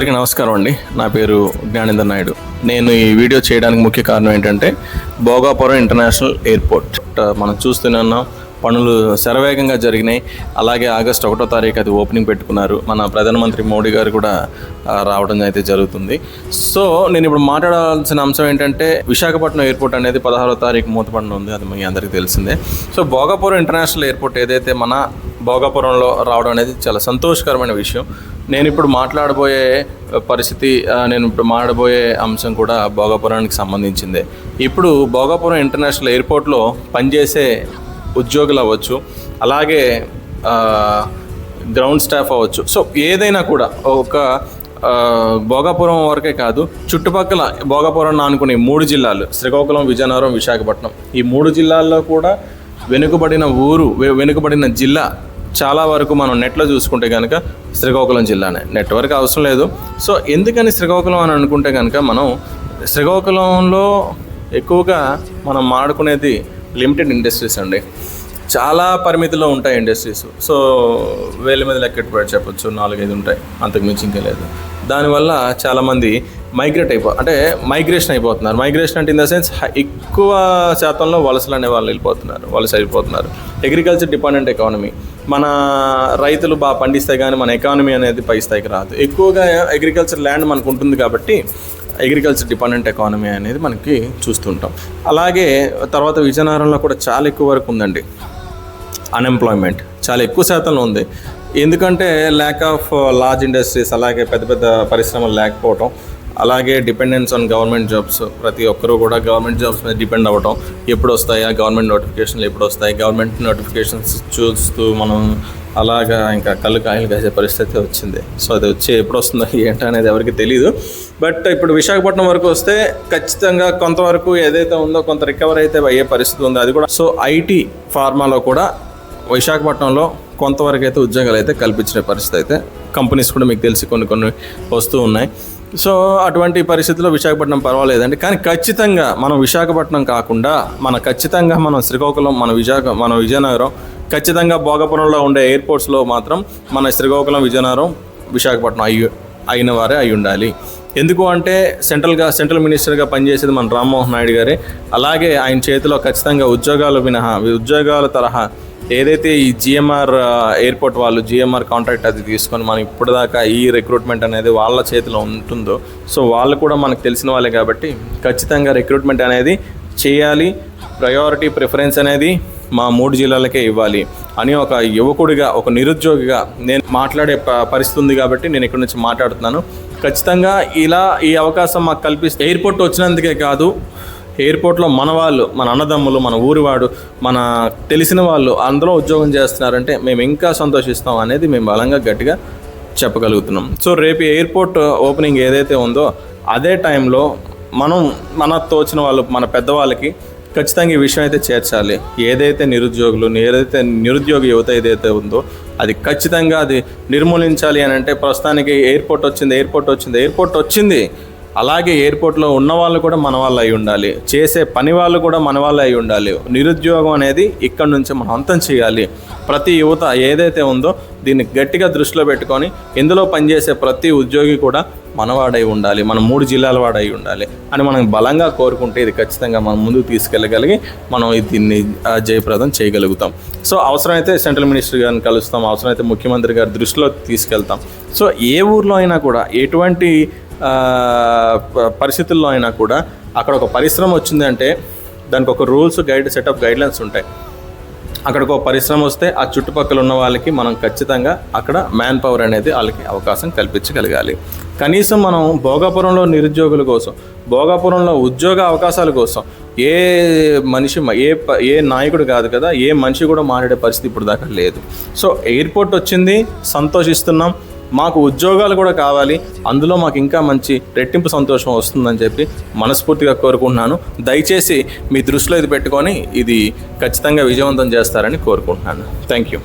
అందరికీ నమస్కారం అండి. నా పేరు జ్ఞానేంద్ర నాయుడు. నేను ఈ వీడియో చేయడానికి ముఖ్య కారణం ఏంటంటే భోగాపురం ఇంటర్నేషనల్ ఎయిర్పోర్ట్ మనం చూస్తూనే ఉన్నాం. పనులు శరవేగంగా జరిగినాయి. అలాగే ఆగస్టు 1వ తారీఖు అది ఓపెనింగ్ పెట్టుకున్నారు. మన ప్రధానమంత్రి మోడీ గారు కూడా రావడం అయితే జరుగుతుంది. సో నేను ఇప్పుడు మాట్లాడాల్సిన అంశం ఏంటంటే విశాఖపట్నం ఎయిర్పోర్ట్ అనేది 16వ తారీఖు మూతపడిన ఉంది. అది మీ అందరికీ తెలిసిందే. సో భోగాపురం ఇంటర్నేషనల్ ఎయిర్పోర్ట్ ఏదైతే మన భోగాపురంలో రావడం అనేది చాలా సంతోషకరమైన విషయం. నేను ఇప్పుడు మాట్లాడబోయే అంశం కూడా భోగాపురానికి సంబంధించిందే. ఇప్పుడు భోగాపురం ఇంటర్నేషనల్ ఎయిర్పోర్ట్లో పనిచేసే ఉద్యోగులు అవ్వచ్చు, అలాగే గ్రౌండ్ స్టాఫ్ అవ్వచ్చు. సో ఏదైనా కూడా ఒక భోగాపురం వరకే కాదు, చుట్టుపక్కల భోగాపురం ఆనుకునే 3 జిల్లాలు శ్రీకాకుళం, విజయనగరం, విశాఖపట్నం, ఈ 3 జిల్లాల్లో కూడా వెనుకబడిన జిల్లా చాలా వరకు మనం నెట్లో చూసుకుంటే కనుక శ్రీకాకుళం జిల్లానే. నెట్వర్క్ అవసరం లేదు. సో ఎందుకని శ్రీకాకుళం అని అనుకుంటే కనుక మనం శ్రీకాకుళంలో ఎక్కువగా మనం మాడుకునేది లిమిటెడ్ ఇండస్ట్రీస్ అండి. చాలా పరిమితిలో ఉంటాయి ఇండస్ట్రీస్. సో వేల మీద లెక్కెట్టు చెప్పొచ్చు, 4-5 ఉంటాయి, అంతకుమించి ఇంకా లేదు. దానివల్ల చాలామంది మైగ్రేషన్ అయిపోతున్నారు. మైగ్రేషన్ అంటే ఇన్ ద సెన్స్ ఎక్కువ శాతంలో వలసలు అనే వాళ్ళు వలస వెళ్ళిపోతున్నారు. Agriculture dependent economy. మన రైతులు బాగా పండిస్తే కానీ మన ఎకానమీ అనేది పై స్థాయికి రాదు. ఎక్కువగా అగ్రికల్చర్ ల్యాండ్ మనకు ఉంటుంది కాబట్టి అగ్రికల్చర్ డిపెండెంట్ ఎకానమీ అనేది మనకి చూస్తుంటాం. అలాగే తర్వాత విజయనగరంలో కూడా చాలా ఎక్కువ వరకు ఉందండి అన్ఎంప్లాయ్మెంట్, చాలా ఎక్కువ శాతంలో ఉంది. ఎందుకంటే ల్యాక్ ఆఫ్ లార్జ్ ఇండస్ట్రీస్, అలాగే పెద్ద పెద్ద పరిశ్రమలు లేకపోవటం, అలాగే డిపెండెన్స్ ఆన్ గవర్నమెంట్ జాబ్స్. ప్రతి ఒక్కరూ కూడా గవర్నమెంట్ జాబ్స్ మీద డిపెండ్ అవ్వటం. ఎప్పుడు వస్తాయా గవర్నమెంట్ నోటిఫికేషన్లు, ఎప్పుడు వస్తాయి గవర్నమెంట్ నోటిఫికేషన్స్ చూస్తూ మనం అలాగా ఇంకా కళ్ళు కాయలు కాసే పరిస్థితి వచ్చింది. సో అది వచ్చి ఎప్పుడు వస్తుందో ఏంటో అనేది ఎవరికి తెలియదు. బట్ ఇప్పుడు విశాఖపట్నం వరకు వస్తే ఖచ్చితంగా కొంతవరకు ఏదైతే ఉందో కొంత రికవర్ అయితే అయ్యే పరిస్థితి ఉంది. అది కూడా సో ఐటీ ఫార్మాలో కూడా విశాఖపట్నంలో కొంతవరకు అయితే ఉద్యోగాలు అయితే కల్పించిన పరిస్థితి అయితే కంపెనీస్ కూడా మీకు తెలిసి కొన్ని వస్తూ ఉన్నాయి. సో అటువంటి పరిస్థితుల్లో విశాఖపట్నం పర్వాలేదండి. కానీ ఖచ్చితంగా మనం విశాఖపట్నం కాకుండా ఖచ్చితంగా మనం శ్రీకాకుళం, మన విజయనగరం, ఖచ్చితంగా భోగాపురంలో ఉండే ఎయిర్పోర్ట్స్లో మాత్రం మన శ్రీకాకుళం, విజయనగరం, విశాఖపట్నం అయిన వారే అయి ఉండాలి. ఎందుకు అంటే సెంట్రల్ మినిస్టర్గా పనిచేసేది మన రామ్మోహన్ నాయుడు గారే. అలాగే ఆయన చేతిలో ఖచ్చితంగా ఉద్యోగాల తరహా ఏదైతే ఈ జిఎంఆర్ ఎయిర్పోర్ట్ వాళ్ళు జిఎంఆర్ కాంట్రాక్ట్ అది తీసుకొని మనం ఇప్పటిదాకా ఈ రిక్రూట్మెంట్ అనేది వాళ్ళ చేతిలో ఉంటుందో, సో వాళ్ళు కూడా మనకు తెలిసిన వాళ్ళే కాబట్టి ఖచ్చితంగా రిక్రూట్మెంట్ అనేది చేయాలి. ప్రయారిటీ ప్రిఫరెన్స్ అనేది మా 3 జిల్లాలకే ఇవ్వాలి అని ఒక యువకుడిగా, ఒక నిరుద్యోగిగా నేను మాట్లాడే పరిస్థితి ఉంది కాబట్టి నేను ఇక్కడి నుంచి మాట్లాడుతున్నాను. ఖచ్చితంగా ఈ అవకాశం మాకు కల్పిస్తే ఎయిర్పోర్ట్ వచ్చినందుకే కాదు, ఎయిర్పోర్ట్లో మన వాళ్ళు, మన అన్నదమ్ములు, మన ఊరివాడు, మన తెలిసిన వాళ్ళు అందులో ఉద్యోగం చేస్తున్నారంటే మేము ఇంకా సంతోషిస్తాం అనేది మేము బలంగా గట్టిగా చెప్పగలుగుతున్నాం. సో రేపు ఎయిర్పోర్ట్ ఓపెనింగ్ ఏదైతే ఉందో అదే టైంలో మన తోచిన వాళ్ళు, మన పెద్దవాళ్ళకి ఖచ్చితంగా ఈ విషయం అయితే చేర్చాలి. ఏదైతే నిరుద్యోగ యువత ఏదైతే ఉందో అది ఖచ్చితంగా అది నిర్మూలించాలి అని అంటే ప్రస్తుతానికి ఎయిర్పోర్ట్ వచ్చింది. అలాగే ఎయిర్పోర్ట్లో ఉన్న వాళ్ళు కూడా మన వాళ్ళు అయి ఉండాలి, చేసే పని వాళ్ళు కూడా మన వాళ్ళు అయి ఉండాలి. నిరుద్యోగం అనేది ఇక్కడ నుంచి మనం అంతం చేయాలి. ప్రతి యువత ఏదైతే ఉందో దీన్ని గట్టిగా దృష్టిలో పెట్టుకొని ఇందులో పనిచేసే ప్రతి ఉద్యోగి కూడా మనవాడై ఉండాలి, మన 3 జిల్లాల వాడై ఉండాలి అని మనం బలంగా కోరుకుంటే ఇది ఖచ్చితంగా మనం ముందుకు తీసుకెళ్ళగలిగి మనం దీన్ని జయప్రదం చేయగలుగుతాం. సో అవసరమైతే సెంట్రల్ మినిస్టర్ గారిని కలుస్తాం, అవసరమైతే ముఖ్యమంత్రి గారి దృష్టిలో తీసుకెళ్తాం. సో ఏ ఊర్లో అయినా కూడా ఎటువంటి పరిస్థితుల్లో అయినా కూడా అక్కడ ఒక పరిశ్రమ వచ్చింది అంటే దానికి ఒక సెట్ ఆఫ్ గైడ్లైన్స్ ఉంటాయి. అక్కడికి ఒక పరిశ్రమ వస్తే ఆ చుట్టుపక్కల ఉన్న వాళ్ళకి మనం ఖచ్చితంగా అక్కడ మ్యాన్ పవర్ అనేది వాళ్ళకి అవకాశం కల్పించగలగాలి. కనీసం మనం భోగాపురంలో నిరుద్యోగుల కోసం, భోగాపురంలో ఉద్యోగ అవకాశాల కోసం ఏ నాయకుడు కాదు కదా, ఏ మనిషి కూడా మాట్లాడే పరిస్థితి ఇప్పుడు దాకా లేదు. సో ఎయిర్పోర్ట్ వచ్చింది, సంతోషిస్తున్నాం. మాకు ఉద్యోగాలు కూడా కావాలి, అందులో మాకు ఇంకా మంచి రెట్టింపు సంతోషం వస్తుందని చెప్పి మనస్ఫూర్తిగా కోరుకుంటున్నాను. దయచేసి మీ దృష్టిలో ఇది పెట్టుకొని ఇది ఖచ్చితంగా విజయవంతం చేస్తారని కోరుకుంటున్నాను. Thank you.